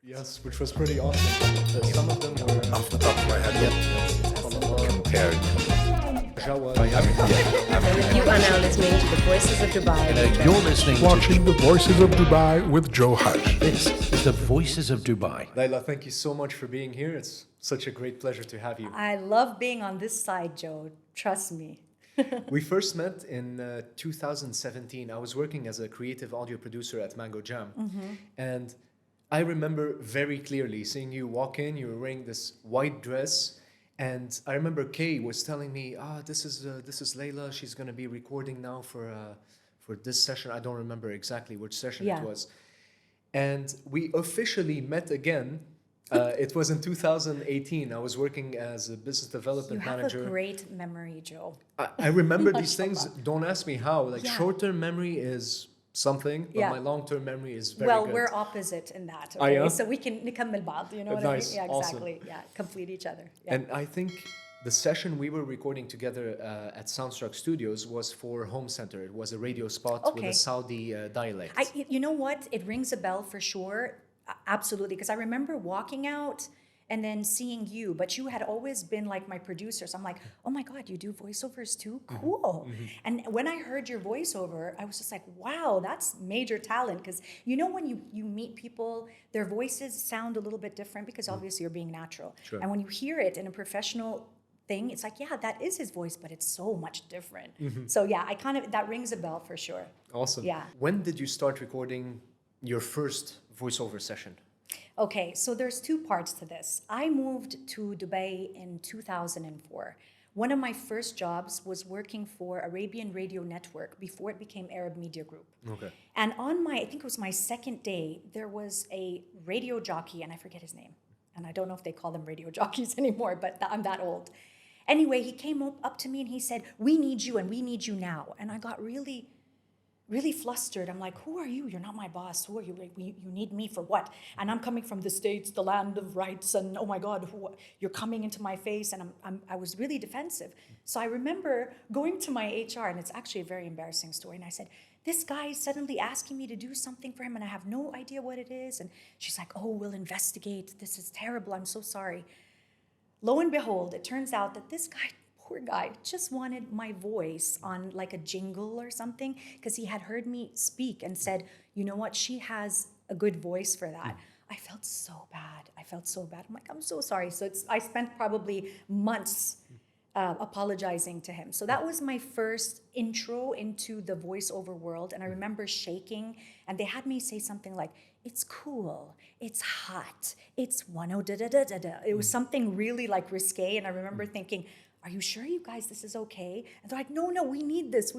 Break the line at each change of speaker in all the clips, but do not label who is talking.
Yes, which was pretty awesome. Some of them were
off the top of my head. Compared.
You are now listening to the Voices of Dubai.
You're listening
Watching the Voices of Dubai with Joe Hage.
This is the Voices of Dubai.
Leila, thank you so much for being here. It's such a great pleasure to have you.
I love being on this side, Joe. Trust me.
We first met in 2017. I was working as a creative audio producer at Mango Jam. And I remember very clearly seeing you walk in. You were wearing this white dress. And I remember Kay was telling me, this is Leila. She's going to be recording now for this session. I don't remember exactly which session it was. And we officially met again. It was in 2018. I was working as a business development manager.
You have a great memory, Joe.
I remember these things. Don't ask me how. Like short-term memory is something, but my long-term memory is very good.
Well, we're opposite in that. Okay? So we can نكمل بعض, you know what I mean? Yeah, exactly.
Awesome.
Yeah, complete each other. Yeah.
And I think the session we were recording together at Soundstruck Studios was for Home Center. It was a radio spot with a Saudi dialect.
You know what? It rings a bell for sure. Absolutely. Because I remember walking out and then seeing you, but you had always been like my producer. So I'm like, oh my God, you do voiceovers too? Cool. And when I heard your voiceover, I was just like, wow, that's major talent. Because you know when you meet people, their voices sound a little bit different because obviously you're being natural.
Sure.
And when you hear it in a professional thing, it's like, yeah, that is his voice, but it's so much different. So yeah, that rings a bell for sure.
Awesome.
Yeah.
When did you start recording your first voiceover session?
Okay, so there's two parts to this. I moved to Dubai in 2004. One of my first jobs was working for Arabian Radio Network before it became Arab Media Group.
Okay.
And I think it was my second day, there was a radio jockey, and I forget his name. And I don't know if they call them radio jockeys anymore, but I'm that old. Anyway, he came up to me and he said, we need you and we need you now. And I got really flustered. I'm like, who are you? You're not my boss. Who are you? You need me for what? And I'm coming from the States, the land of rights, and oh my God, you're coming into my face. And I was really defensive. So I remember going to my HR, and it's actually a very embarrassing story. And I said, this guy is suddenly asking me to do something for him, and I have no idea what it is. And she's like, oh, we'll investigate. This is terrible. I'm so sorry. Lo and behold, it turns out that this guy, poor guy, just wanted my voice on like a jingle or something because he had heard me speak and said, you know what, she has a good voice for that. I felt so bad. I'm like, I'm so sorry. So I spent probably months apologizing to him. So that was my first intro into the voiceover world. And I remember shaking, and they had me say something like, it's cool, it's hot, it's da-da-da-da-da. It was something really like risque. And I remember thinking, are you sure, you guys, this is okay? And they're like, no, we need this.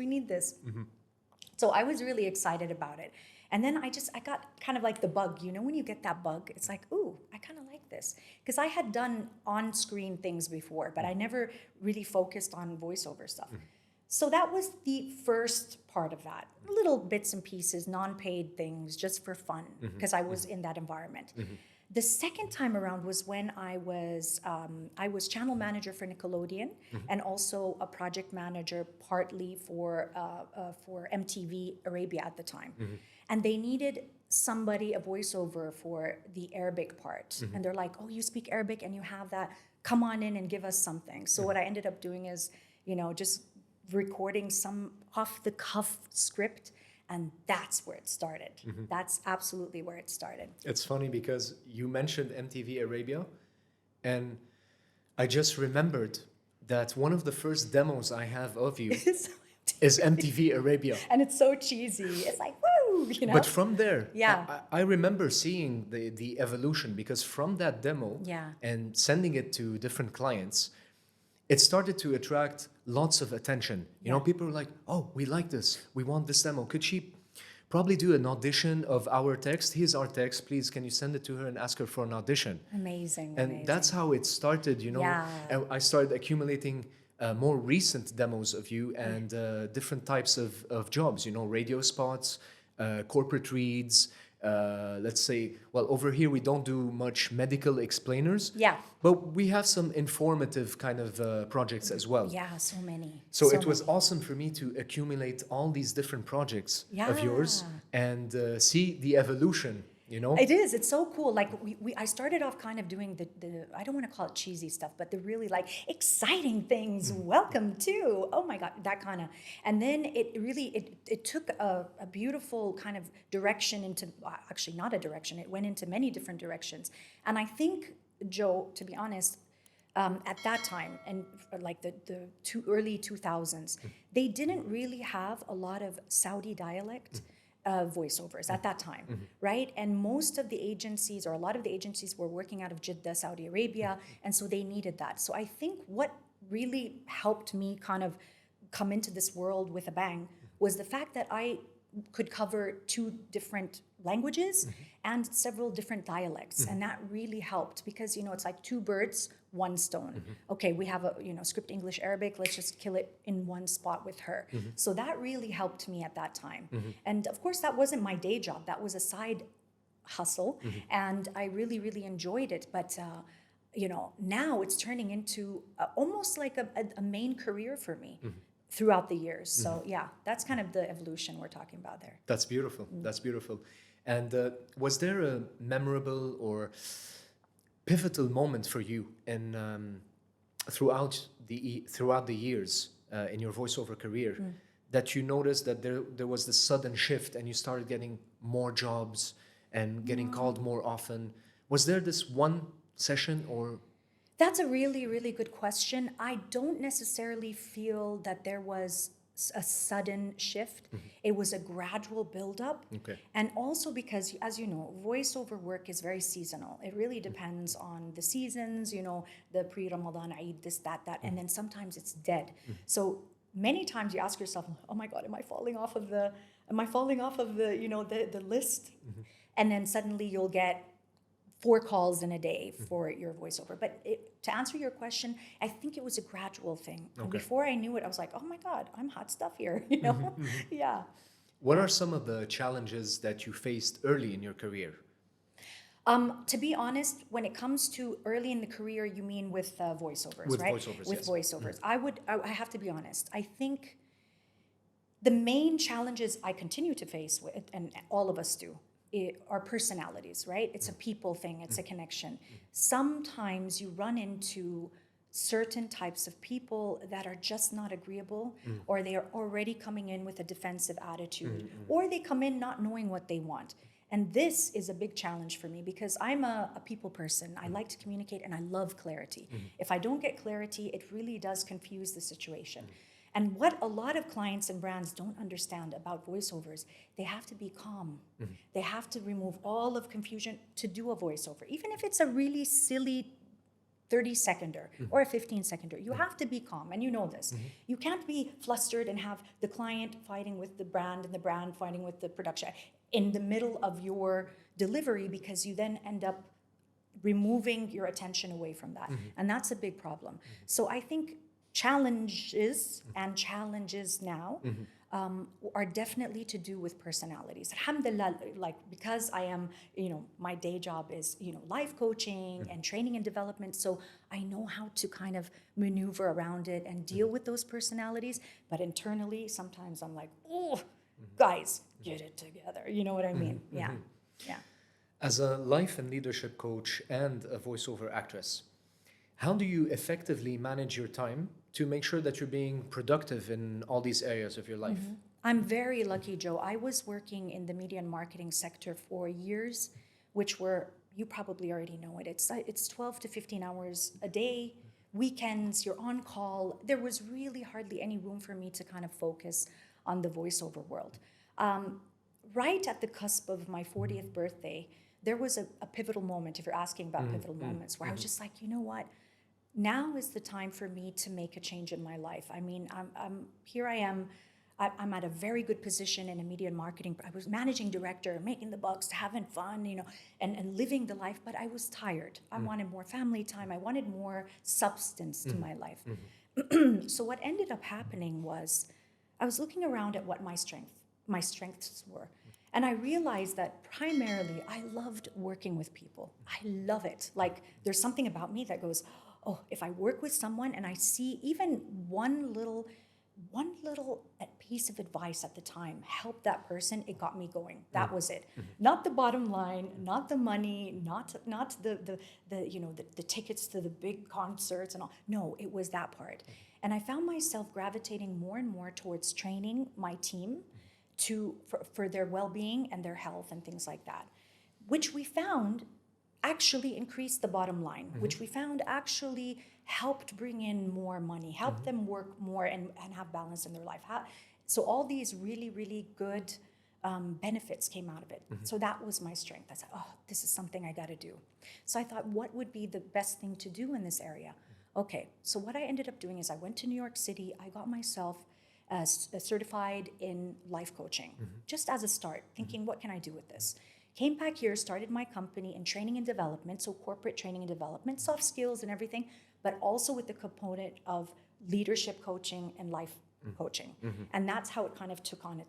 So I was really excited about it. And then I got kind of like the bug, you know, when you get that bug, it's like, ooh, I kind of like this. Because I had done on-screen things before, but I never really focused on voiceover stuff. So that was the first part of that. Little bits and pieces, non-paid things, just for fun, because I was in that environment. The second time around was when I was channel manager for Nickelodeon and also a project manager partly for MTV Arabia at the time. And they needed somebody, a voiceover for the Arabic part. And they're like, oh, you speak Arabic and you have that, come on in and give us something. So what I ended up doing is, you know, just recording some off-the-cuff script. And that's where it started. That's absolutely where it started.
It's funny because you mentioned MTV Arabia, and I just remembered that one of the first demos I have of you is MTV Arabia.
And it's so cheesy. It's like, woo, you know?
But from there,
Yeah.
I remember seeing the evolution, because from that demo and sending it to different clients, it started to attract lots of attention. You know, people were like, oh, we like this. We want this demo. Could she probably do an audition of our text? Here's our text. Please, can you send it to her and ask her for an audition?
Amazing.
And that's how it started, you know.
Yeah.
And I started accumulating more recent demos of you and different types of jobs, you know, radio spots, corporate reads, let's say, well, over here we don't do much medical explainers.
Yeah.
But we have some informative kind of projects as well.
Yeah, so many.
So it was awesome for me to accumulate all these different projects of yours and see the evolution you know?
It is. It's so cool. Like I started off kind of doing the I don't want to call it cheesy stuff, but the really like exciting things. Welcome to, oh my God, that kind of. And then it took a beautiful kind of direction into, actually not a direction, it went into many different directions. And I think, Joe, to be honest, at that time, and like the early 2000s, they didn't really have a lot of Saudi dialect voiceovers at that time, right? And most of the agencies, or a lot of the agencies, were working out of Jeddah, Saudi Arabia, and so they needed that. So I think what really helped me kind of come into this world with a bang was the fact that I could cover 2 different languages and several different dialects, and that really helped because, you know, it's like 2 birds, 1 stone. Okay, we have a, you know, script English, Arabic, let's just kill it in one spot with her. So that really helped me at that time. And of course, that wasn't my day job, that was a side hustle, and I really, really enjoyed it. But you know, now it's turning into almost like a main career for me throughout the years. So yeah, that's kind of the evolution we're talking about there.
That's beautiful. That's beautiful. And was there a memorable or pivotal moment for you in throughout the years in your voiceover career that you noticed that there was this sudden shift and you started getting more jobs and getting called more often? Was there this one session or?
That's a really, really good question. I don't necessarily feel that there was a sudden shift. It was a gradual buildup.
Okay.
And also because, as you know, voiceover work is very seasonal. It really depends on the seasons, you know, the pre-Ramadan, Eid, this, that, and then sometimes it's dead. So many times you ask yourself, oh my God, am I falling off of the, you know, the list? And then suddenly you'll get 4 calls in a day for your voiceover. But to answer your question, I think it was a gradual thing. And before I knew it, I was like, oh my God, I'm hot stuff here, you know? Yeah.
What are some of the challenges that you faced early in your career?
To be honest, when it comes to early in the career, you mean with voiceovers,
With
right?
voiceovers,
With
yes.
voiceovers. I have to be honest. I think the main challenges I continue to face with, and all of us do, are personalities, right? It's a people thing, it's a connection. Sometimes you run into certain types of people that are just not agreeable, or they are already coming in with a defensive attitude, or they come in not knowing what they want. And this is a big challenge for me because I'm a people person. I like to communicate and I love clarity. If I don't get clarity, it really does confuse the situation. And what a lot of clients and brands don't understand about voiceovers, they have to be calm. They have to remove all of confusion to do a voiceover. Even if it's a really silly 30-seconder or a 15-seconder, you have to be calm, and you know this. You can't be flustered and have the client fighting with the brand and the brand fighting with the production in the middle of your delivery, because you then end up removing your attention away from that. And that's a big problem. So I think challenges now are definitely to do with personalities. Alhamdulillah, like, because I am, you know, my day job is, you know, life coaching and training and development, so I know how to kind of maneuver around it and deal with those personalities. But internally, sometimes I'm like, oh, guys, get it together. You know what I mean? Yeah.
As a life and leadership coach and a voiceover actress, how do you effectively manage your time to make sure that you're being productive in all these areas of your life?
I'm very lucky, Joe. I was working in the media and marketing sector for years, which were, you probably already know it, it's 12 to 15 hours a day, weekends, you're on call. There was really hardly any room for me to kind of focus on the voiceover world. Right at the cusp of my 40th birthday, there was a pivotal moment, if you're asking about pivotal moments, where I was just like, you know what? Now is the time for me to make a change in my life. I mean, here I am. I'm at a very good position in a media and marketing. I was managing director, making the bucks, having fun, you know, and living the life. But I was tired. I wanted more family time. I wanted more substance to my life. So what ended up happening was, I was looking around at what my strengths were. And I realized that primarily I loved working with people. I love it. Like, there's something about me that goes, oh, if I work with someone and I see even one little one little piece of advice at the time helped that person. It got me going. That was it. Not the bottom line, not the money, not the the tickets to the big concerts and all. No, it was that part. And I found myself gravitating more and more towards training my team for their well-being and their health and things like that, which we found actually increased the bottom line, which we found actually helped bring in more money, helped them work more and have balance in their life. So all these really, really good benefits came out of it. So that was my strength. I said, oh, this is something I got to do. So I thought, what would be the best thing to do in this area? Okay, so what I ended up doing is I went to New York City. I got myself certified in life coaching, just as a start, thinking, what can I do with this? Came back here, started my company in training and development, so corporate training and development, soft skills and everything, but also with the component of leadership coaching and life coaching. And that's how it kind of took on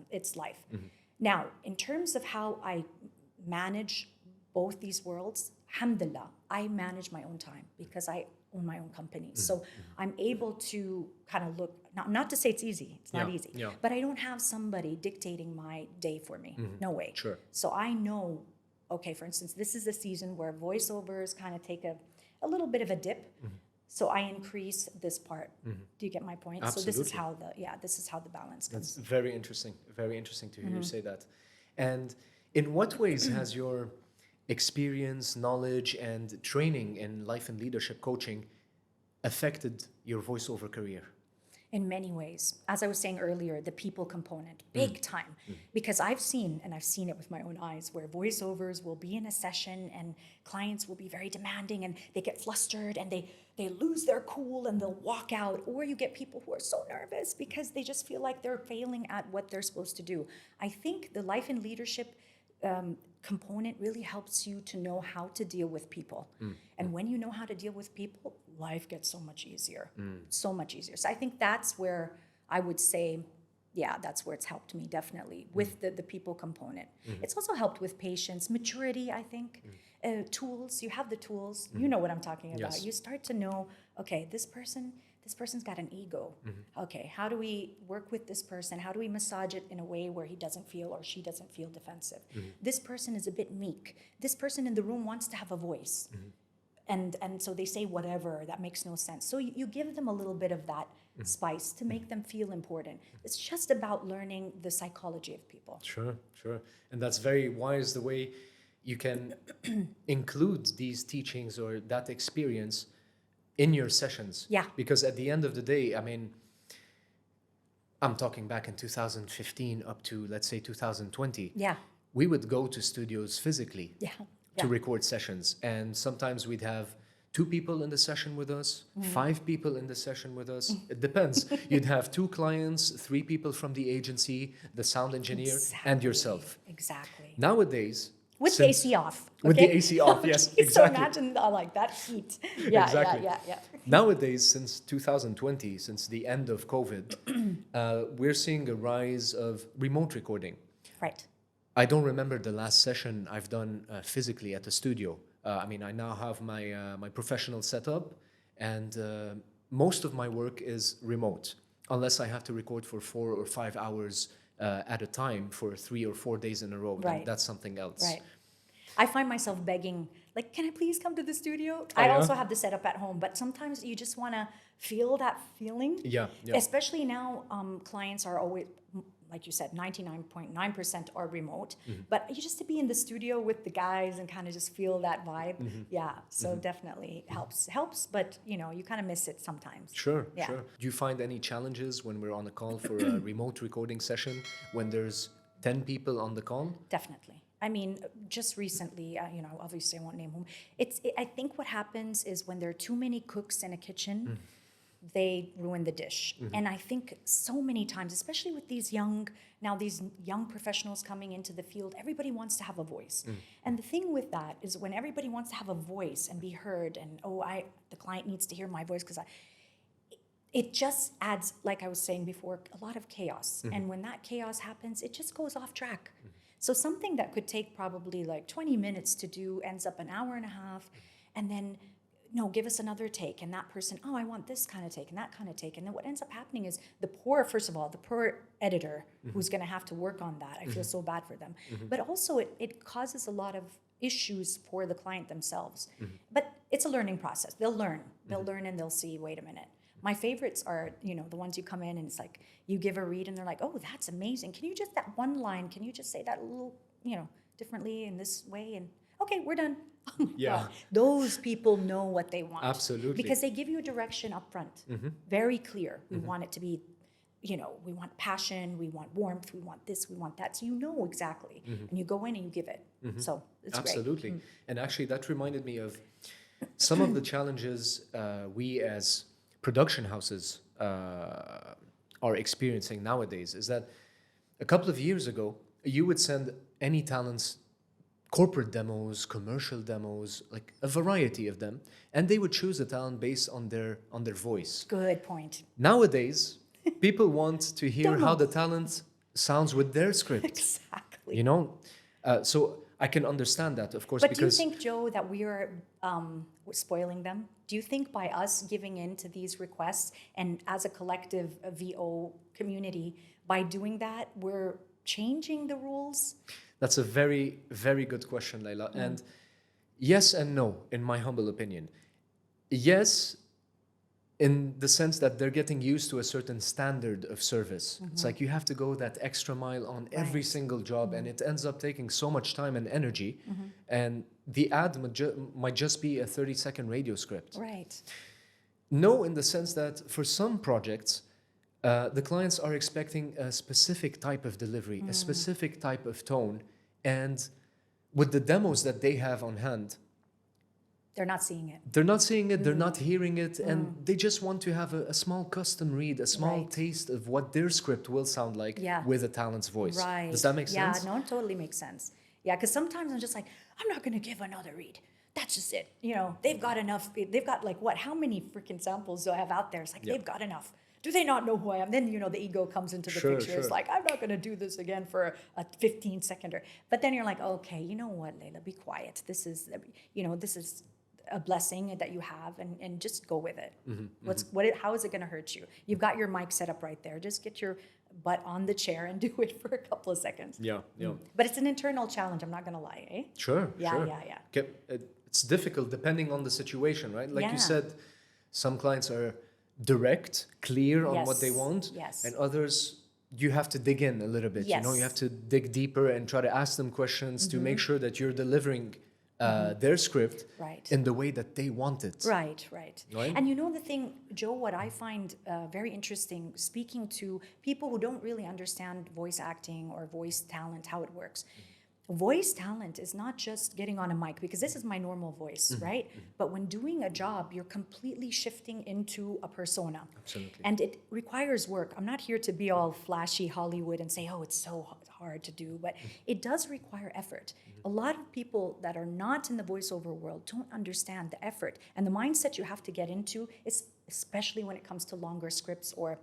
its life. Now, in terms of how I manage both these worlds, alhamdulillah, I manage my own time because I own my own company. So I'm able to kind of look, not to say it's easy, it's not easy, but I don't have somebody dictating my day for me. No way.
Sure.
So I know, okay, for instance, this is a season where voiceovers kind of take a little bit of a dip. So I increase this part. Do you get my point?
Absolutely.
So this is how the balance comes.
That's very interesting to hear you say that. And in what ways has your experience, knowledge, and training in life and leadership coaching affected your voiceover career?
In many ways. As I was saying earlier, the people component, big time. Because I've seen it with my own eyes, where voiceovers will be in a session and clients will be very demanding and they get flustered and they lose their cool and they'll walk out. Or you get people who are so nervous because they just feel like they're failing at what they're supposed to do. I think the life and leadership component really helps you to know how to deal with people. And when you know how to deal with people, life gets so much easier. So much easier. So I think that's where I would say, that's where it's helped me, definitely, with the people component. It's also helped with patience, maturity, I think. Tools, you have the tools. You know what I'm talking about.
Yes.
You start to know, okay, this person's got an ego. Okay, how do we work with this person? How do we massage it in a way where he doesn't feel or she doesn't feel defensive? This person is a bit meek. This person in the room wants to have a voice. And so they say whatever, that makes no sense. So you give them a little bit of that spice to make them feel important. It's just about learning the psychology of people.
Sure. And that's very wise, the way you can include these teachings or that experience in your sessions.
Yeah.
Because at the end of the day, I mean, I'm talking back in 2015 up to, let's say, 2020.
Yeah.
We would go to studios physically
Yeah.
to record sessions. And sometimes we'd have 2 people in the session with us, 5 people in the session with us. It depends. You'd have 2 clients, 3 people from the agency, the sound engineer, and yourself.
Exactly.
Nowadays,
With the AC off.
With
okay?
the AC off, yes,
So
exactly.
imagine like that heat. Yeah,
Exactly.
yeah.
Nowadays, since 2020, since the end of COVID, we're seeing a rise of remote recording.
Right.
I don't remember the last session I've done physically at the studio. I mean, I now have my professional setup, and most of my work is remote, unless I have to record for 4 or 5 hours at a time for 3 or 4 days in a row.
Right.
That's something else.
Right. I find myself begging, like, can I please come to the studio?
Oh,
I
yeah?
also have the setup at home, but sometimes you just want to feel that feeling.
Yeah.
Especially now, clients are always, like you said, 99.9% are remote. But you just to be in the studio with the guys and kind of just feel that vibe. Yeah. So definitely helps, but you kind of miss it sometimes.
Sure.
Yeah.
Do you find any challenges when we're on a call for a remote recording session when there's 10 people on the call?
Definitely. I mean, just recently, obviously I won't name whom. I think what happens is when there are too many cooks in a kitchen, they ruin the dish. And I think so many times, especially with these young professionals coming into the field, everybody wants to have a voice. And the thing with that is when everybody wants to have a voice and be heard, and the client needs to hear my voice because it just adds, like I was saying before, a lot of chaos. And when that chaos happens, it just goes off track. So something that could take probably like 20 minutes to do ends up an hour and a half. And then no, give us another take. And that person, oh, I want this kind of take and that kind of take. And then what ends up happening is the poor editor who's going to have to work on that. I feel so bad for them. But also it causes a lot of issues for the client themselves. But it's a learning process. They'll learn. They'll learn and they'll see, wait a minute. My favorites are, the ones you come in and it's like, you give a read and they're like, oh, that's amazing. Can you just, that one line, can you just say that a little, differently in this way? And okay, we're done. Oh my God. Those people know what they want.
Absolutely.
Because they give you a direction up front. Very clear. We want it to be, we want passion, we want warmth, we want this, we want that. So you know exactly. And you go in and you give it. So it's
Absolutely. Great. And actually that reminded me of some of the challenges we as production houses are experiencing nowadays is that a couple of years ago, you would send any talents corporate demos, commercial demos, like a variety of them, and they would choose a talent based on their voice.
Good point.
Nowadays, people want to hear how the talent sounds with their script.
Exactly.
So I can understand that, of course.
But
because
do you think, Joe, that we are spoiling them? Do you think by us giving in to these requests and as a collective VO community, by doing that, we're changing the rules?
That's a very, very good question, Leila. And yes and no, in my humble opinion. Yes, in the sense that they're getting used to a certain standard of service. It's like you have to go that extra mile on every single job, and it ends up taking so much time and energy. And the ad might just be a 30-second radio script.
Right.
No, in the sense that for some projects, the clients are expecting a specific type of delivery, a specific type of tone, and with the demos that they have on hand,
they're not seeing it.
They're not seeing it, they're not hearing it, and they just want to have a small custom read, a small taste of what their script will sound like with a talent's voice.
Right.
Does that make sense?
Yeah, no, it totally makes sense. Yeah, because sometimes I'm just like, I'm not going to give another read. That's just it. They've got enough. They've got like what? How many freaking samples do I have out there? It's like, they've got enough. Do they not know who I am? Then, the ego comes into the picture. It's like, I'm not going to do this again for a 15-seconder. But then you're like, okay, you know what, Leila, be quiet. This is, this is a blessing that you have, and just go with it. How is it going to hurt you? You've got your mic set up right there. Just get your butt on the chair and do it for a couple of seconds.
Yeah.
But it's an internal challenge, I'm not going to lie, eh?
Sure.
Yeah.
It's difficult depending on the situation, right? Like you said, some clients are direct, clear on what they want, and others you have to dig in a little bit. You have to dig deeper and try to ask them questions to make sure that you're delivering their script in the way that they want it.
Right. And the thing, Joe, what I find very interesting, speaking to people who don't really understand voice acting or voice talent, how it works. Voice talent is not just getting on a mic, because this is my normal voice, right? But when doing a job, you're completely shifting into a persona.
Absolutely.
And it requires work. I'm not here to be all flashy Hollywood and say, oh, it's so hard to do, but it does require effort. A lot of people that are not in the voiceover world don't understand the effort and the mindset you have to get into, especially when it comes to longer scripts or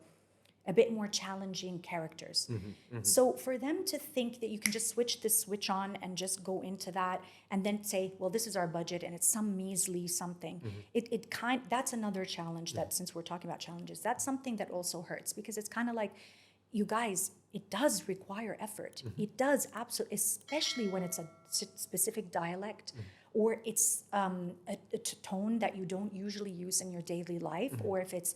a bit more challenging characters. So for them to think that you can just switch this switch on and just go into that and then say, well, this is our budget and it's some measly something, that's another challenge that, since we're talking about challenges, that's something that also hurts, because it's kind of like, you guys, it does require effort. It does, absolutely, especially when it's a specific dialect or it's a tone that you don't usually use in your daily life, or if it's,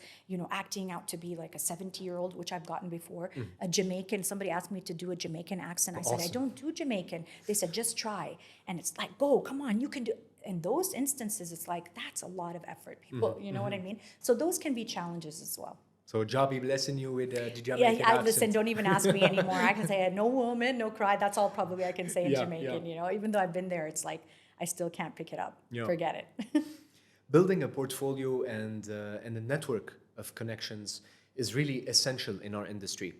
acting out to be like a 70-year-old, which I've gotten before, a Jamaican. Somebody asked me to do a Jamaican accent. I said, I don't do Jamaican. They said, just try. And it's like, go, come on, you can do. In those instances, it's like, that's a lot of effort, people. You know what I mean? So those can be challenges as well.
So Jabi blessing you with the Jamaican accent.
Listen, don't even ask me anymore. I can say, no woman, no cry. That's all probably I can say in Jamaican, even though I've been there, it's like, I still can't pick it up. Forget it.
Building a portfolio and a network of connections is really essential in our industry.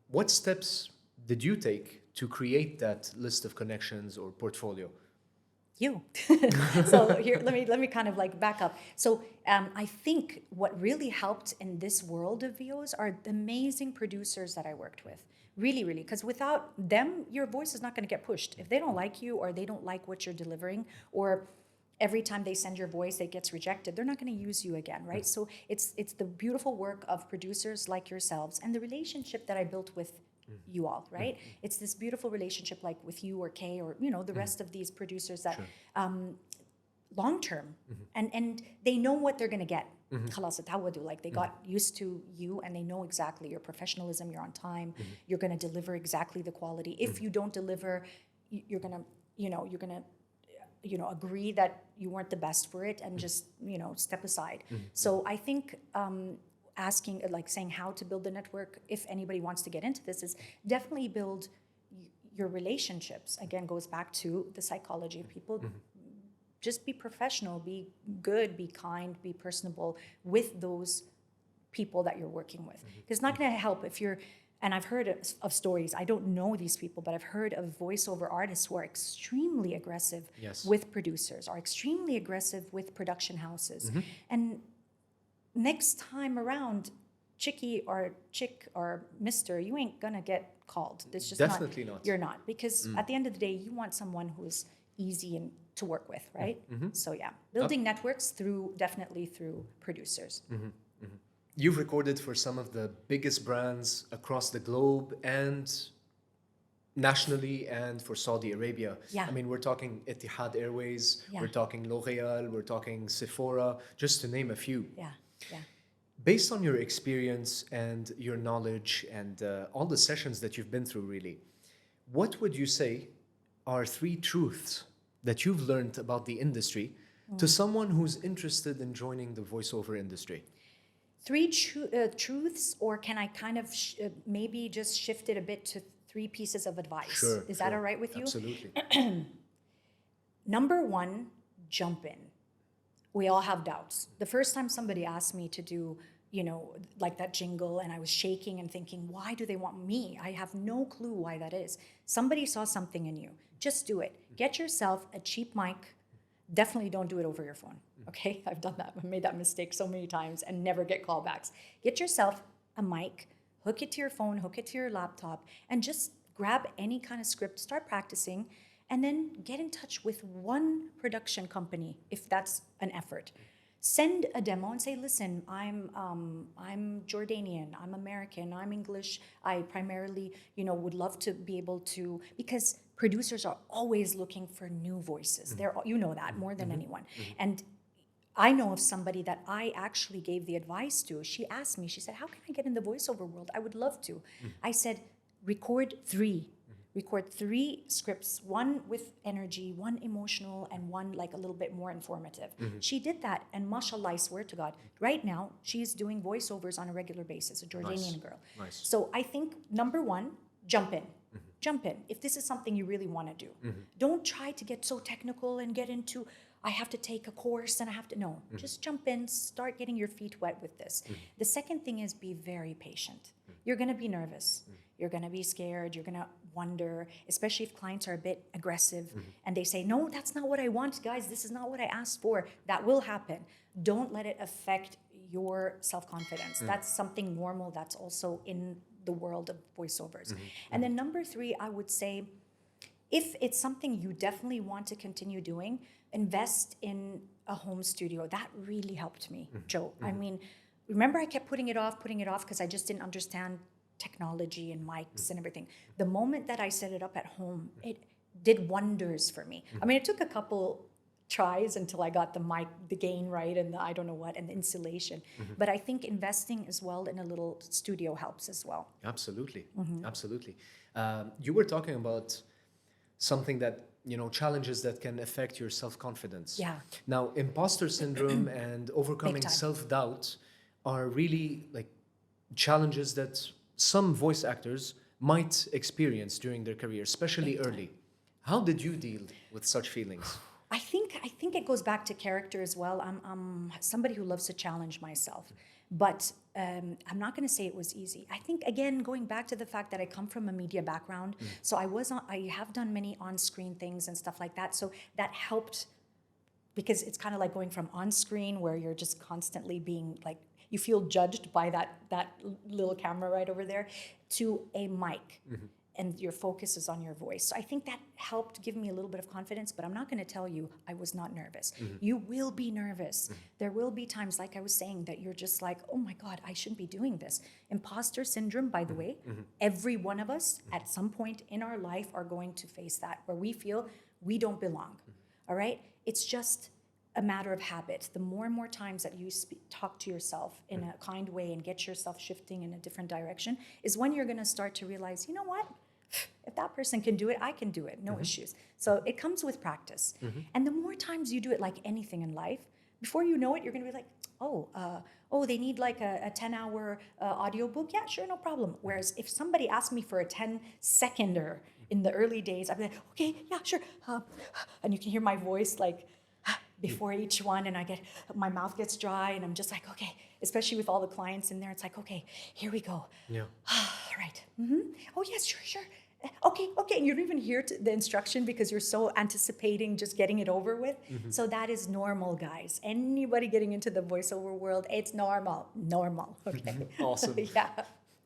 What steps did you take to create that list of connections or portfolio?
You. So here, let me kind of like back up. So I think what really helped in this world of VOs are the amazing producers that I worked with. Really, really, because without them, your voice is not going to get pushed. If they don't like you or they don't like what you're delivering, or every time they send your voice, it gets rejected. They're not going to use you again, right? So it's the beautiful work of producers like yourselves and the relationship that I built with you all, right? It's this beautiful relationship like with you or Kay or, you know, the rest of these producers that long term and they know what they're going to get. خلاص اتعودوا, like they got used to you and they know exactly your professionalism, you're on time, you're going to deliver exactly the quality. If you don't deliver, you're going to agree that you weren't the best for it and just, you know, step aside. So I think asking, like saying how to build the network, if anybody wants to get into this, is definitely build your relationships. Again, goes back to the psychology of people. Just be professional, be good, be kind, be personable with those people that you're working with. It's not going to help if you're, and I've heard of stories, I don't know these people, but I've heard of voiceover artists who are extremely aggressive with producers, are extremely aggressive with production houses. And next time around, chickie or chick or mister, you ain't going to get called. It's just
Definitely not.
You're not. Because at the end of the day, you want someone who's easy and to work with, right? So yeah, building networks definitely through producers.
You've recorded for some of the biggest brands across the globe and nationally and for Saudi Arabia.
Yeah.
I mean, we're talking Etihad Airways,
Yeah.
we're talking L'Oréal, we're talking Sephora, just to name a few.
Yeah, yeah.
Based on your experience and your knowledge and all the sessions that you've been through, really, what would you say are 3 truths that you've learned about the industry to someone who's interested in joining the voiceover industry?
3 truths, or can I kind of maybe just shift it a bit to 3 pieces of advice?
Sure.
Is that all right with you?
Absolutely.
Number 1, jump in. We all have doubts. The first time somebody asked me to do, you know, like that jingle, and I was shaking and thinking, why do they want me? I have no clue why that is. Somebody saw something in you. Just do it. Get yourself a cheap mic. Definitely don't do it over your phone, okay? I've done that. I've made that mistake so many times and never get callbacks. Get yourself a mic, hook it to your phone, hook it to your laptop, and just grab any kind of script, start practicing, and then get in touch with one production company if that's an effort. Send a demo and say, listen, I'm Jordanian, I'm American, I'm English, I primarily, you know, would love to be able to, because producers are always looking for new voices. They're, you know that more than anyone. And I know of somebody that I actually gave the advice to. She asked me, she said, how can I get in the voiceover world? I would love to. I said, record 3. Record 3 scripts, 1 with energy, 1 emotional, and 1 like a little bit more informative. She did that, and mashallah, I swear to God, right now, she's doing voiceovers on a regular basis, a Jordanian girl.
Nice.
So I think, number 1, jump in. Jump in. If this is something you really want to do. Don't try to get so technical and get into, I have to take a course and I have to, no. Just jump in, start getting your feet wet with this. The second thing is be very patient. You're going to be nervous. You're going to be scared. You're going to wonder, especially if clients are a bit aggressive and they say, no, that's not what I want, guys. This is not what I asked for. That will happen. Don't let it affect your self-confidence. That's something normal that's also in the world of voiceovers. And then number 3, I would say, if it's something you definitely want to continue doing, invest in a home studio. That really helped me, Joe. I mean, remember I kept putting it off because I just didn't understand technology and mics and everything. The moment that I set it up at home, it did wonders for me. I mean, it took a couple tries until I got the mic, the gain right, and the I don't know what, and the installation. But I think investing as well in a little studio helps as well.
Absolutely. Absolutely. You were talking about something that, you know, challenges that can affect your self-confidence.
Yeah.
Now, imposter syndrome and overcoming
Big time.
self-doubt are really like challenges that some voice actors might experience during their career, especially early. How did you deal with such feelings?
I think it goes back to character as well. I'm somebody who loves to challenge myself, but I'm not going to say it was easy. I think, again, going back to the fact that I come from a media background, so I have done many on-screen things and stuff like that, so that helped, because it's kind of like going from on-screen where you're just constantly being like, you feel judged by that little camera right over there, to a mic. and your focus is on your voice. So I think that helped give me a little bit of confidence, but I'm not going to tell you I was not nervous. You will be nervous. There will be times, like I was saying, that you're just like, oh my God, I shouldn't be doing this. Imposter syndrome, by the way, every one of us at some point in our life are going to face that, where we feel we don't belong, all right? It's just a matter of habit. The more and more times that you talk to yourself in a kind way and get yourself shifting in a different direction is when you're going to start to realize, you know what? If that person can do it, I can do it. No issues. So it comes with practice. And the more times you do it, like anything in life, before you know it, you're going to be like, oh, they need like a 10-hour audiobook. Yeah, sure, no problem. Whereas if somebody asked me for a 10-seconder in the early days, I'd be like, okay, yeah, sure. And you can hear my voice like before each one, and my mouth gets dry, and I'm just like, okay, especially with all the clients in there, it's like, okay, here we go.
Yeah.
All right. Oh, yes, sure. Okay. And you don't even hear the instruction because you're so anticipating just getting it over with. So that is normal, guys. Anybody getting into the voiceover world, it's normal. Okay.
Awesome.
Yeah.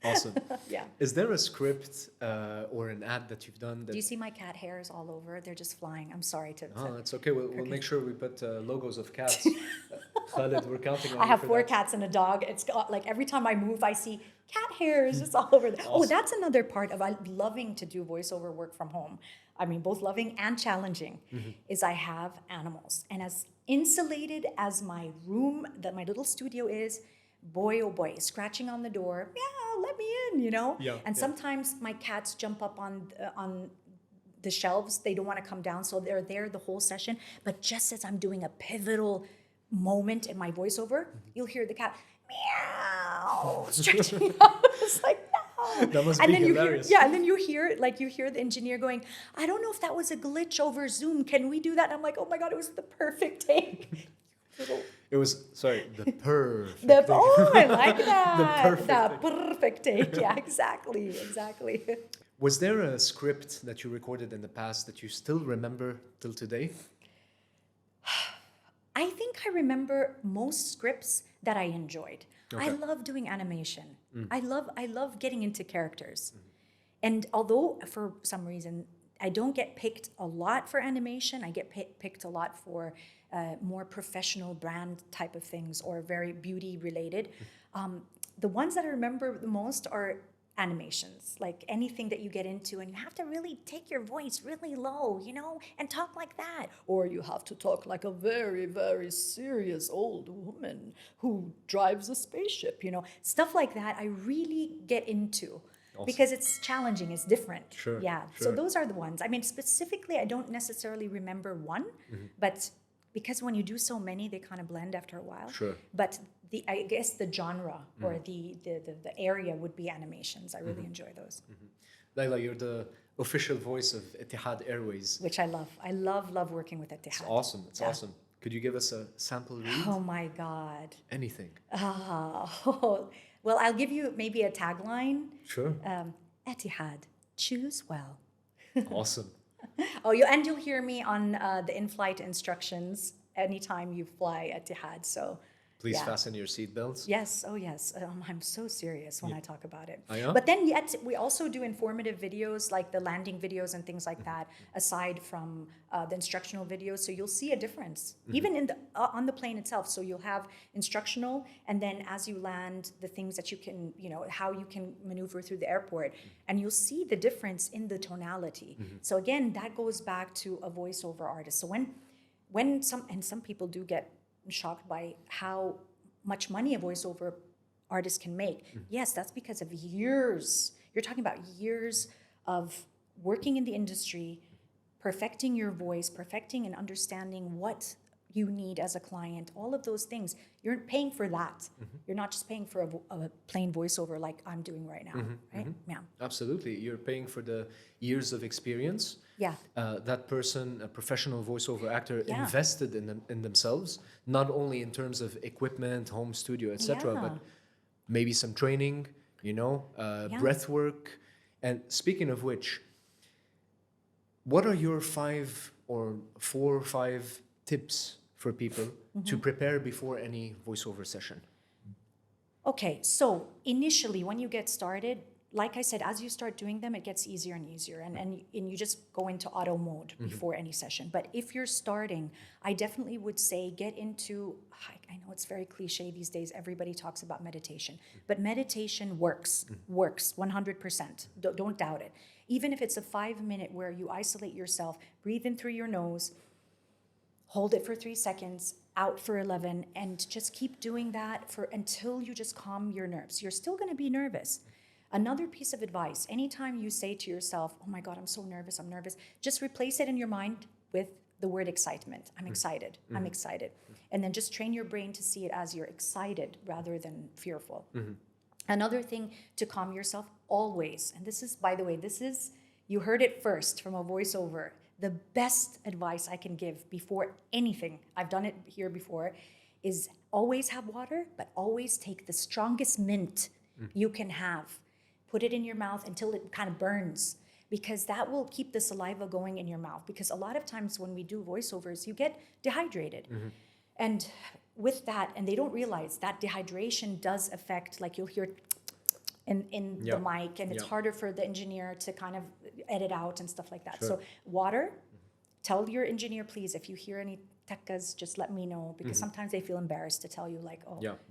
Awesome.
Yeah.
Is there a script or an ad that you've done that...
Do you see my cat hairs all over? They're just flying. I'm sorry to...
Oh, that's okay. We'll make sure we put logos of cats. Khaled, we're counting on
I
you
have
for
4
that.
cats and a dog. It's got, like, every time I move, I see cat hairs just all over. Oh, that's another part of loving to do voiceover work from home. I mean, both loving and challenging is I have animals. And as insulated as my room, that my little studio is, boy, oh boy, scratching on the door, yeah, let me in, you know?
Yeah,
and
yeah.
sometimes my cats jump up on the shelves. They don't want to come down, so they're there the whole session. But just as I'm doing a pivotal moment in my voiceover, you'll hear the cat, meow, stretching out. It's like, no.
That must
And
be
then
hilarious.
and then you hear the engineer going, I don't know if that was a glitch over Zoom. Can we do that? And I'm like, oh my God, it was the perfect take.
It was, the perfect
I like that.
perfect
Perfect take. Yeah, exactly.
Was there a script that you recorded in the past that you still remember till today?
I think I remember most scripts that I enjoyed. I
Okay.
love doing animation. I love getting into characters. And although for some reason I don't get picked a lot for animation, I get picked a lot for more professional brand type of things or very beauty related. The ones that I remember the most are animations, like anything that you get into and you have to really take your voice really low, you know, and talk like that. Or you have to talk like a very, very serious old woman who drives a spaceship, you know, stuff like that I really get into.
Awesome.
Because it's challenging, it's different.
Sure,
Yeah.
sure.
So those are the ones. I mean, specifically, I don't necessarily remember one, but because when you do so many, they kind of blend after a while.
Sure.
But I guess the genre or the area would be animations. I really enjoy those,
Leila, you're the official voice of Etihad Airways.
which I love. I love working with Etihad.
It's awesome. It's
Yeah.
awesome. Could you give us a sample read?
Oh my God.
Anything.
Well, I'll give you maybe a tagline.
Sure.
Etihad, choose well.
Awesome.
Oh, you'll hear me on the in-flight instructions anytime you fly Etihad. So,
Please
yeah.
fasten your seatbelts.
Yes. Oh, yes. I'm so serious when I talk about it.
I know.
But then yet we also do informative videos like the landing videos and things like that, aside from the instructional videos. So you'll see a difference, even in on the plane itself. So you'll have instructional, and then as you land, the things that you can, you know, how you can maneuver through the airport, and you'll see the difference in the tonality. So again, that goes back to a voiceover artist. So when some people do get shocked by how much money a voiceover artist can make. Yes, that's because of years. You're talking about years of working in the industry, perfecting your voice, perfecting and understanding what you need as a client, all of those things. You're paying for that. You're not just paying for a plain voiceover like I'm doing right now, right? Yeah.
Absolutely. You're paying for the years of experience.
Yeah.
That person, a professional voiceover actor,
Yeah.
invested in themselves, not only in terms of equipment, home studio, etc.,
Yeah.
but maybe some training, you know, breath work. And speaking of which, what are your 4 or 5 tips for people to prepare before any voiceover session?
Okay, so initially when you get started, like I said, as you start doing them, it gets easier and easier, and you just go into auto mode before any session. But if you're starting, I definitely would say get into, I know it's very cliche these days, everybody talks about meditation, but meditation works 100%. Don't doubt it. Even if it's a 5-minute where you isolate yourself, breathe in through your nose, hold it for 3 seconds, out for 11, and just keep doing that until you just calm your nerves. You're still going to be nervous. Another piece of advice, anytime you say to yourself, oh my God, I'm so nervous, I'm nervous, just replace it in your mind with the word excitement. I'm excited, I'm excited. And then just train your brain to see it as you're excited rather than fearful. Another thing to calm yourself always, and this is, by the way, you heard it first from a voiceover. The best advice I can give before anything, I've done it here before, is always have water, but always take the strongest mint you can have. Put it in your mouth until it kind of burns, because that will keep the saliva going in your mouth. Because a lot of times when we do voiceovers, you get dehydrated. And with that, and they don't realize that dehydration does affect, like you'll hear in the mic, and it's harder for the engineer to kind of edit out and stuff like that. So water, tell your engineer, please, if you hear any tekkas, just let me know, because sometimes they feel embarrassed to tell you, like,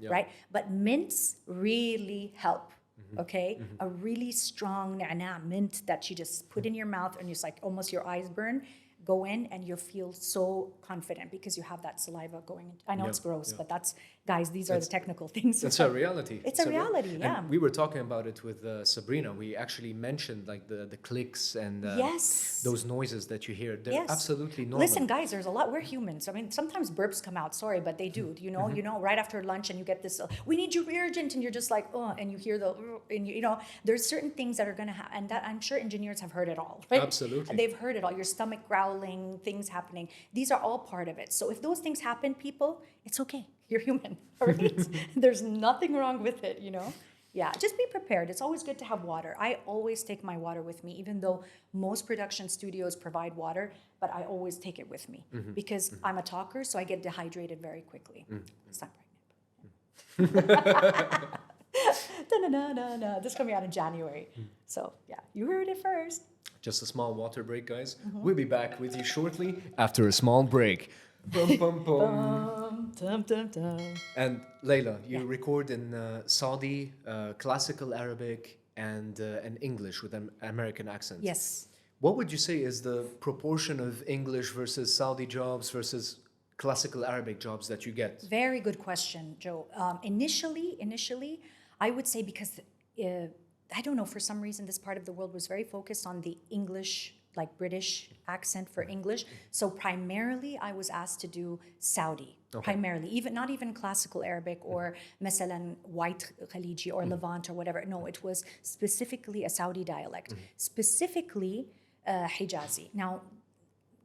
right? But mints really help. Okay, a really strong na'na mint that you just put in your mouth, and it's like almost your eyes burn. Go in and you feel so confident because you have that saliva going. I know it's gross, but that's, guys, these are the technical things.
It's a reality.
It's a reality, yeah.
And we were talking about it with Sabrina. We actually mentioned like the clicks and those noises that you hear. They're absolutely normal.
Listen, guys, there's a lot. We're humans. I mean, sometimes burps come out. Sorry, but they do. You know, right after lunch, and you get this. We need you urgent, and you're just like, oh, and you hear and you know, there's certain things that are gonna happen, and that I'm sure engineers have heard it all. Right?
Absolutely,
they've heard it all. Your stomach growling, things happening. These are all part of it. So if those things happen, people, it's okay. You're human, all right? There's nothing wrong with it, you know? Yeah, just be prepared. It's always good to have water. I always take my water with me, even though most production studios provide water, but I always take it with me because I'm a talker, so I get dehydrated very quickly. It's not pregnant. This is coming out in January. So yeah, you heard it first.
Just a small water break, guys. We'll be back with you shortly after a small break. Bum, bum, bum.
Dum, dum, dum.
And Leila, you record in Saudi, classical Arabic, and English with an American accent.
Yes.
What would you say is the proportion of English versus Saudi jobs versus classical Arabic jobs that you get?
Very good question, Joe. Initially, I would say because I don't know, for some reason, this part of the world was very focused on the English, like British accent for English. So primarily, I was asked to do Saudi, primarily, not even classical Arabic or masalan white Khaliji or Levant or whatever. No, it was specifically a Saudi dialect, specifically Hijazi. Now,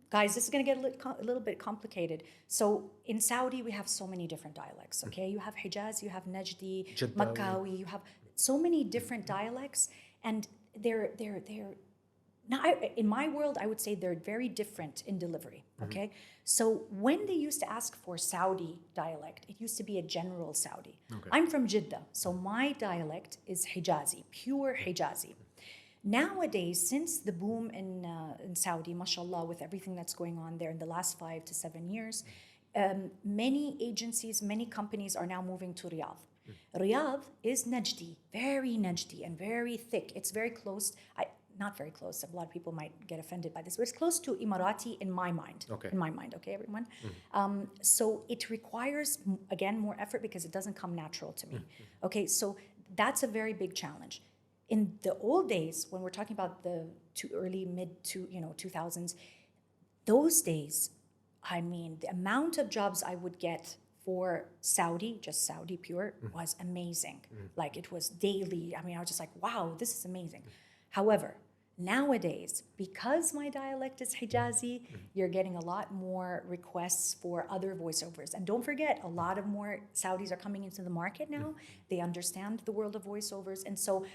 guys, this is going to get a little bit complicated. So in Saudi, we have so many different dialects, okay? You have Hijaz, you have Najdi, Makkawi, you have so many different dialects, and they're now, in my world, I would say they're very different in delivery, okay? So when they used to ask for Saudi dialect, it used to be a general Saudi. Okay. I'm from Jeddah, so my dialect is Hijazi, pure Hijazi. Nowadays, since the boom in Saudi, mashallah, with everything that's going on there in the last 5 to 7 years, many agencies, many companies are now moving to Riyadh. Riyadh is Najdi, and very thick. It's very close. Not very close. A lot of people might get offended by this, but it's close to Emirati in my mind. Okay. In my mind, okay, everyone? So it requires, again, more effort because it doesn't come natural to me. Okay, so that's a very big challenge. In the old days, when we're talking about the mid 2000s, those days, I mean, the amount of jobs I would get for Saudi, just Saudi pure, was amazing. Like it was daily. I mean, I was just like, wow, this is amazing. However, nowadays, because my dialect is Hijazi, you're getting a lot more requests for other voiceovers. And don't forget, a lot of more Saudis are coming into the market now. They understand the world of voiceovers. And so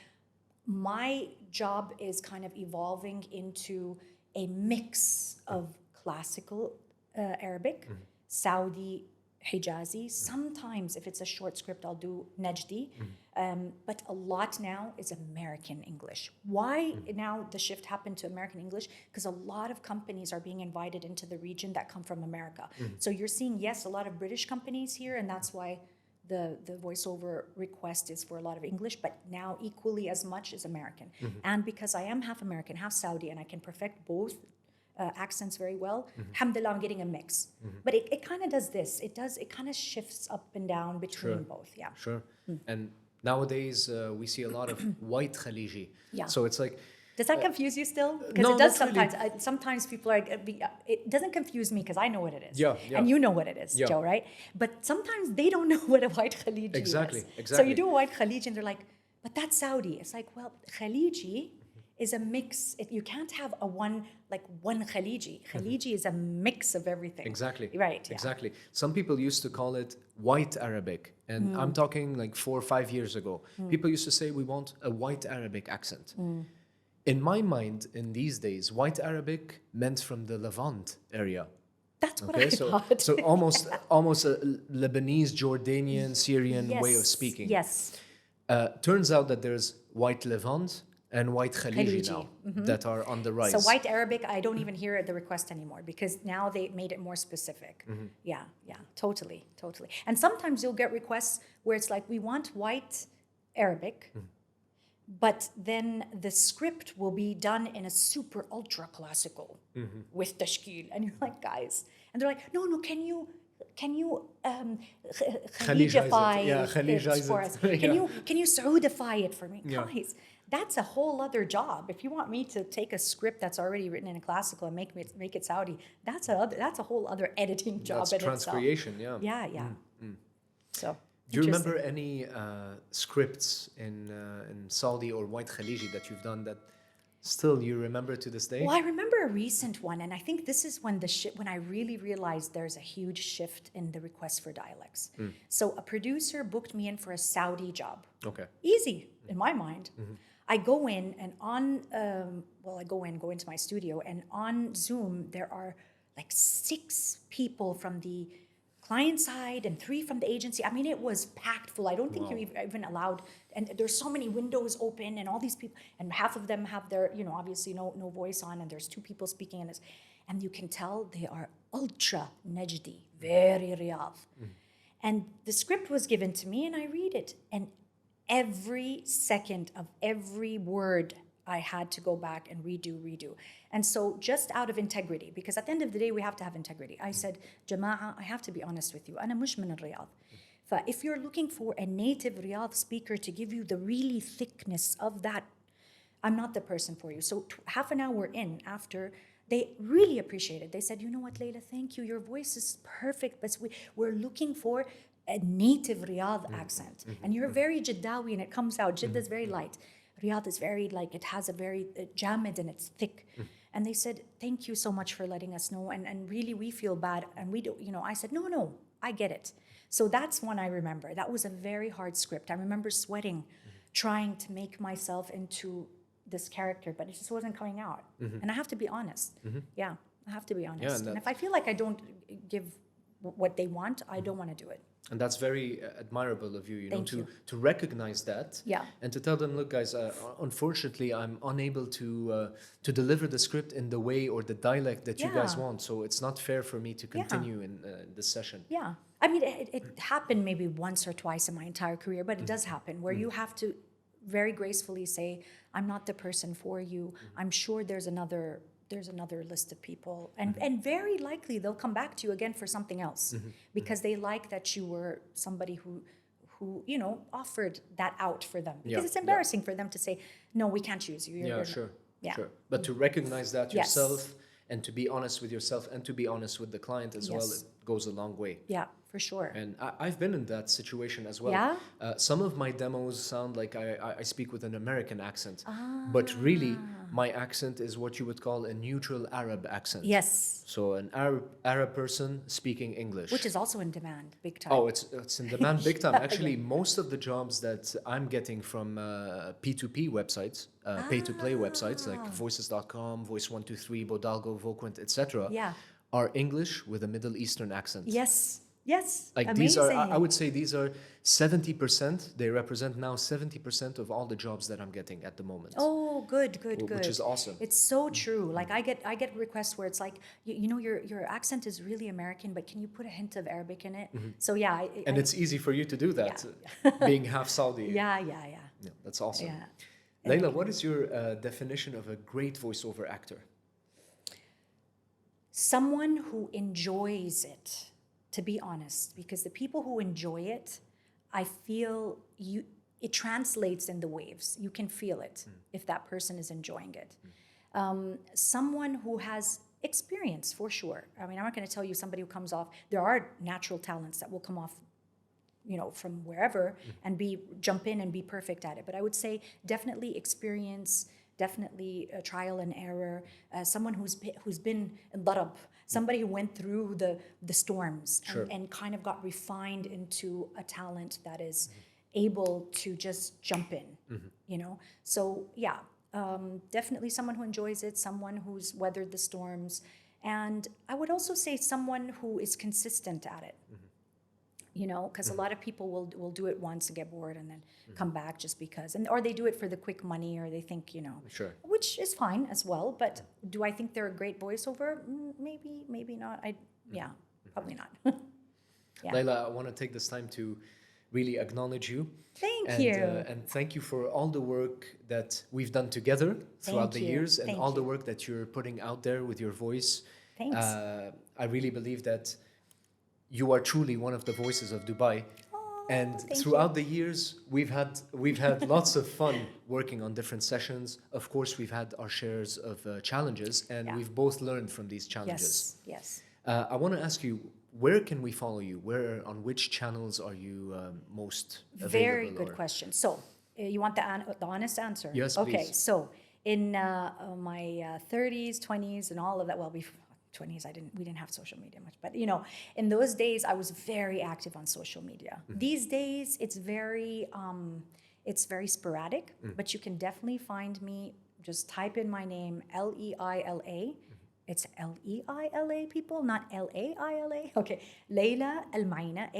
my job is kind of evolving into a mix of classical Arabic, Saudi Hijazi. Sometimes, if it's a short script, I'll do Najdi. But a lot now is American English. Why now the shift happened to American English? Because a lot of companies are being invited into the region that come from America. So you're seeing, yes, a lot of British companies here, and that's why the voiceover request is for a lot of English, but now equally as much is American. And because I am half American, half Saudi, and I can perfect both accents very well, alhamdulillah, I'm getting a mix. But it kind of does this. It kind of shifts up and down between both. Yeah.
Sure. And nowadays we see a lot of white Khaliji.
Yeah.
So it's like,
Does that confuse you still? Because
No,
it does
not really.
sometimes. Sometimes people are. It doesn't confuse me because I know what it is.
Yeah, yeah.
And you know what it is,
Yeah.
Joe, right? But sometimes they don't know what a white Khaliji
Exactly,
is. So
exactly.
you do a white Khaliji and they're like, but that's Saudi. It's like, well, Khaliji is a mix. You can't have one Khaliji. Khaliji is a mix of everything.
exactly.
Right. Yeah.
Exactly. Some people used to call it white Arabic. And I'm talking like 4 or 5 years ago. People used to say, we want a white Arabic accent. In my mind, in these days, white Arabic meant from the Levant area.
That's what I
Okay,
thought.
so almost a Lebanese, Jordanian, Syrian way of speaking.
Yes.
Turns out that there's white Levant and white Khaliji
Khaliji.
now that are on the rise.
So white Arabic, I don't even hear the request anymore because now they made it more specific. Yeah, totally. And sometimes you'll get requests where it's like, we want white Arabic, but then the script will be done in a super ultra classical with tashkil. And you're like, guys, and they're like, no, can you Khalijify
Khalijize
it for
it.
us?
Yeah.
Can you Saudify it for me?
Yeah.
Guys, that's a whole other job. If you want me to take a script that's already written in a classical and make it Saudi, that's a whole other editing job
That's
in itself.
transcreation, yeah.
Yeah. So.
Do you remember
interesting.
any scripts in Saudi or white Khaliji that you've done that still you remember to this day?
Well, I remember a recent one, and I think this is when I really realized there's a huge shift in the request for dialects. So a producer booked me in for a Saudi job.
Okay.
Easy in my mind. I go in and go into my studio, and on Zoom there are like 6 people from the client side and 3 from the agency. I mean, it was packed full. I don't think you even allowed, and there's so many windows open and all these people, and half of them have their, obviously no voice on, and there's 2 people speaking in this, and you can tell they are ultra Najdi, very Riyadh. And the script was given to me and I read it, and every second of every word I had to go back and redo. And so just out of integrity, because at the end of the day, we have to have integrity. I said, Jama'a, I have to be honest with you. أنا مش من الرياض. If you're looking for a native Riyadh speaker to give you the really thickness of that, I'm not the person for you. So half an hour in after, they really appreciate it. They said, you know what, Leila, thank you. Your voice is perfect, but we're looking for a native Riyadh accent. And you're very Jiddawi and it comes out. Jeddah is very light. Riyadh is very it has a very jamid and it's thick. And they said, thank you so much for letting us know. And really, we feel bad. And we don't, I said, no, I get it. So that's one I remember. That was a very hard script. I remember sweating, trying to make myself into this character, but it just wasn't coming out. And I have to be honest. Yeah, I have to be honest. And if I feel like I don't give what they want, I don't want to do it.
And that's very admirable of you, to recognize that.
Yeah.
And to tell them, look, guys, unfortunately, I'm unable to deliver the script in the way or the dialect that you guys want. So it's not fair for me to continue in this session.
Yeah. I mean, it happened maybe once or twice in my entire career, but it does happen where you have to very gracefully say, I'm not the person for you. I'm sure there's another list of people. And very likely they'll come back to you again for something else because they like that you were somebody who offered that out for them. Because it's embarrassing for them to say, no, we can't choose you.
Sure.
Yeah.
Sure. But to recognize that yourself and to be honest with yourself and to be honest with the client as well, it goes a long way.
Yeah, for sure.
And I've been in that situation as well.
Yeah?
Some of my demos sound like I speak with an American accent, but really my accent is what you would call a neutral Arab accent.
Yes.
So an Arab person speaking English.
Which is also in demand, big time.
Oh, it's in demand big time. Actually, most of the jobs that I'm getting from P2P websites, pay-to-play websites like Voices.com, Voice123, Bodalgo, Voquent, etc.
Yeah.
are English with a Middle Eastern accent.
Yes. Yes.
Like
amazing.
these are, I would say these are 70%. They represent now 70% of all the jobs that I'm getting at the moment.
Oh, good.
Which is awesome.
It's so true. Like I get requests where it's like, you know, your accent is really American, but can you put a hint of Arabic in it? So yeah.
And it's easy for you to do that, being half Saudi.
Yeah.
Yeah, that's awesome.
Yeah.
Leila, what is your definition of a great voiceover actor?
Someone who enjoys it, to be honest, because the people who enjoy it, I feel it translates in the waves. You can feel it if that person is enjoying it. Someone who has experience, for sure. I mean, I'm not going to tell you somebody who comes off. There are natural talents that will come off, you know, from wherever and jump in and be perfect at it. But I would say definitely experience, definitely trial and error. Someone who's been darab, somebody who went through the storms and kind of got refined into a talent that is able to just jump in, you know? So yeah, definitely someone who enjoys it, someone who's weathered the storms. And I would also say someone who is consistent at it. You know, because a lot of people will do it once and get bored and then come back just because, or they do it for the quick money, or they think, you know, which is fine as well. But do I think they're a great voiceover? Maybe not. Probably not. Yeah.
Leila, I want to take this time to really acknowledge you.
Thank you.
And thank you for all the work that we've done together throughout the years, and all the work that you're putting out there with your voice.
Thanks.
I really believe that you are truly one of the voices of Dubai. And throughout the years, we've had lots of fun working on different sessions. Of course, we've had our shares of challenges, and we've both learned from these challenges.
Yes.
I want to ask you, where can we follow you? On which channels are you most available?
Very good question. So, you want the honest answer?
Yes,
please. Okay,
please.
so in my 30s, 20s, and all of that, well, before 20s, we didn't have social media much, but you know, in those days, I was very active on social media. These days, it's very sporadic, but you can definitely find me. Just type in my name, Leila. It's Leila, people, not Laila. Okay, Leila Almaeena,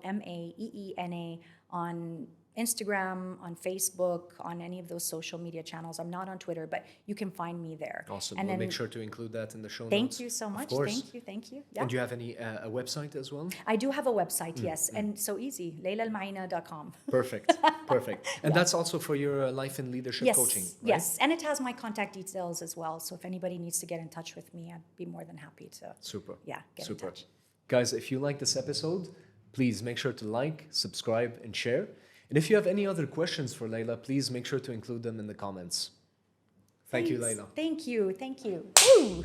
Almaeena, on Instagram, on Facebook, on any of those social media channels. I'm not on Twitter, but you can find me there.
Awesome.
And
we'll
then,
make sure to include that in the show notes.
Thank you so much.
Of course.
Thank you. Yeah.
And do you have a website as well?
I do have a website, yes, and so easy, leilalmaeena.com.
Perfect. And that's also for your life and leadership coaching, right?
Yes, and it has my contact details as well. So if anybody needs to get in touch with me, I'd be more than happy to.
Super.
Yeah, get in touch.
Guys, if you like this episode, please make sure to like, subscribe, and share. And if you have any other questions for Leila, please make sure to include them in the comments. Thank you, Leila.
Thank you. Woo!